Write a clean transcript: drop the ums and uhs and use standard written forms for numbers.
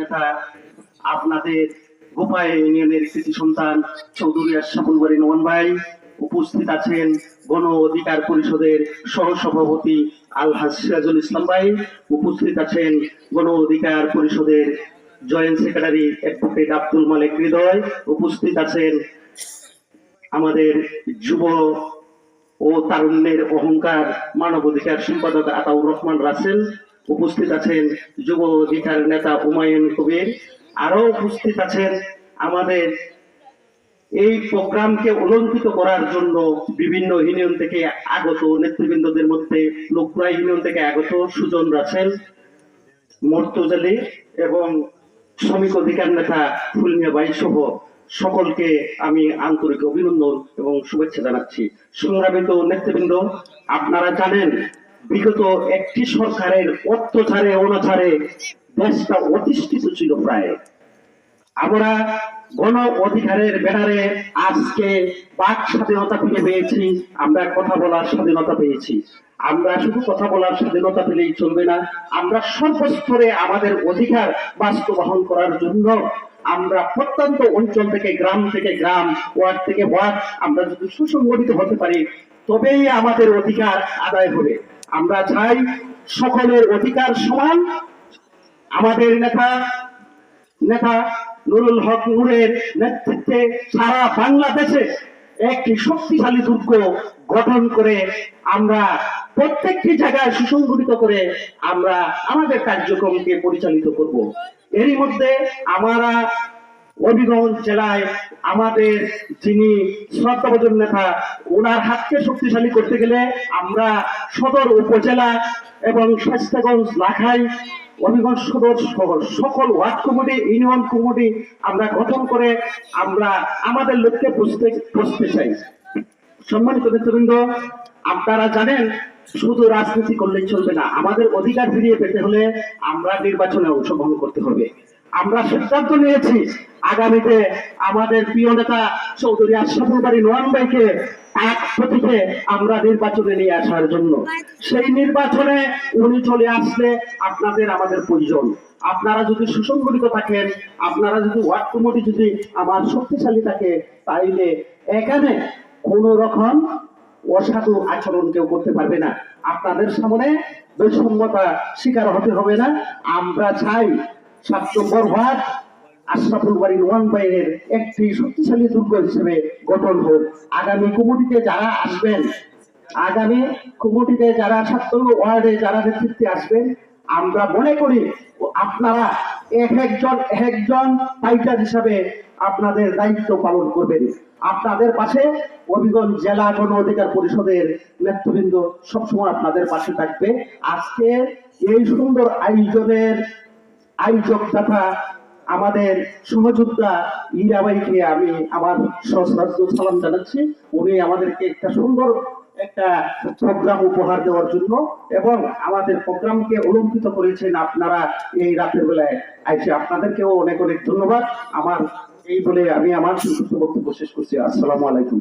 নেতা আপনাদের গোপাই ইউনিয়নের কৃতি সন্তান চৌধুরী আশরাফুল বারী নোমান ভাই, উপস্থিত আছেন গণ অধিকার পরিষদের সহসভাপতি আলহাজ সিরাজুল ইসলাম ভাই, উপস্থিত আছেন গণ অধিকার পরিষদের joint secretary advocate Abdul Malik হৃদয়, উপস্থিত আছেন আমাদের যুব ও তারুণ্যের অহংকার মানবাধিকার সম্পাদক আতাউর রহমান রাসেল, উপস্থিত আছেন যুব অধিকার নেতা হুমায়ুন কবির, আরো উপস্থিত আছেন আমাদের এই প্রোগ্রামকে অলঙ্কিত করার জন্য বিভিন্ন ইউনিয়ন থেকে আগত নেতৃবৃন্দদের মধ্যে লোকপুরা ইউনিয়ন থেকে আগত সুজন রাসেল, মর্তুজালি এবং শ্রমিক অধিকার নেতা ফুলমিয়া বাই সহ সকলকে আমি আন্তরিক অভিনন্দন এবং শুভেচ্ছা জানাচ্ছি। সংগ্রামিত নেতৃবৃন্দ, আপনারা জানেন বিগত একটি সরকারের অত্যাচারে অনাচারে দেশটা অধিষ্ঠিত ছিল প্রায়। আমরা গণ অধিকারের ব্যানারে আজকে বাক স্বাধীনতা ফিরে পেয়েছি, আমরা কথা বলার স্বাধীনতা পেয়েছি। আমরা শুধু কথা বলার স্বাধীনতা পেলেই চলবে না, আমরা সর্বস্তরে আমাদের অধিকার বাস্তবায়ন করার জন্য আমরা প্রত্যন্ত অঞ্চল থেকে গ্রাম, ওয়ার্ড থেকে ওয়ার্ড আমরা যদি সুসংগঠিত হতে পারি তবেই আমাদের অধিকার আদায় হবে। আমরা চাই সকলের অধিকার সমান। আমাদের নেতা নুরুল হক নূরের নেতৃত্বে সারা বাংলাদেশে একটি শক্তিশালী দুর্গ গঠন করে আমরা প্রত্যেকটি জায়গায় সুসংগঠিত করে আমরা আমাদের কার্যক্রমকে পরিচালিত করব। এরই মধ্যে আমরা হবিগঞ্জ জেলায় আমাদের যিনি শ্রদ্ধাভাজন নেতা, ওনার হাতকে শক্তিশালী করতে গেলে আমরা সদর উপজেলা এবং স্বাস্থ্যগঞ্জ লাখাই হবিগঞ্জ সদর শহর সকল ওয়ার্ড কমিটি, ইউনিয়ন কমিটি আমরা গঠন করে আমরা আমাদের লক্ষ্যে পৌঁছতে চাই। সম্মানিত নেতৃবৃন্দ, আপনারা জানেন শুধু রাজনীতি করলেই চলবে না, আমাদের অধিকার ফিরিয়ে পেতে হলে আমরা নির্বাচনে অংশগ্রহণ করতে হবে। আমরা সিদ্ধান্ত নিয়েছি আগামীতে আমাদের প্রিয় নেতা চৌধুরী আশরাফুল বারী নোমান ভাইকে এক প্রতীকে আমরা নির্বাচনে নিয়ে আসার জন্য। সেই নির্বাচনে উনি চলে আসলে আপনাদের আমাদের প্রয়োজন। আপনারা যদি সুসংগঠিত থাকেন, আপনারা যদি ওয়ার্ড কমিটি যদি আমার শক্তিশালী থাকে, তাইলে এখানে কোন রকম অসাধু আচরণ কেউ করতে পারবে না, আপনাদের সামনে বৈষম্যতা শিকার হতে হবে না। আমরা চাই 7 নম্বর ওয়ার্ড আশরাফুল বারী নোমান ভাইয়ের একটি শক্তিশালী দুর্গ হিসেবে গঠন হোক। আগামী কমিটিতে যারা আসবেন, আগামী কমিটিতে যারা 7 নম্বর ওয়ার্ডে যারা নেতৃত্বে আসবেন, আমরা মনে করি আপনারা একজন ফাইটার হিসাবে আপনাদের দায়িত্ব পালন করবেন। আপনাদের পাশে হবিগঞ্জ জেলা গণ অধিকার পরিষদের নেতৃবৃন্দ সবসময় আপনাদের পাশে থাকবে। আজকে এই সুন্দর আয়োজনের আয়োজক তথা আমাদের সহযোদ্ধা ইরাবাইকে আমি আমার সশ্রদ্ধ সালাম জানাচ্ছি। উনি আমাদেরকে একটা সুন্দর একটা প্রোগ্রাম উপহার দেওয়ার জন্য এবং আমাদের প্রোগ্রামকে অলঙ্কিত করেছেন আপনারা এই রাতের বেলায় আইসে, আপনাদেরকেও অনেক অনেক ধন্যবাদ। আমার এই বলে আমি আমার সংক্ষিপ্ত বক্তব্য শেষ করছি। আসসালামু আলাইকুম।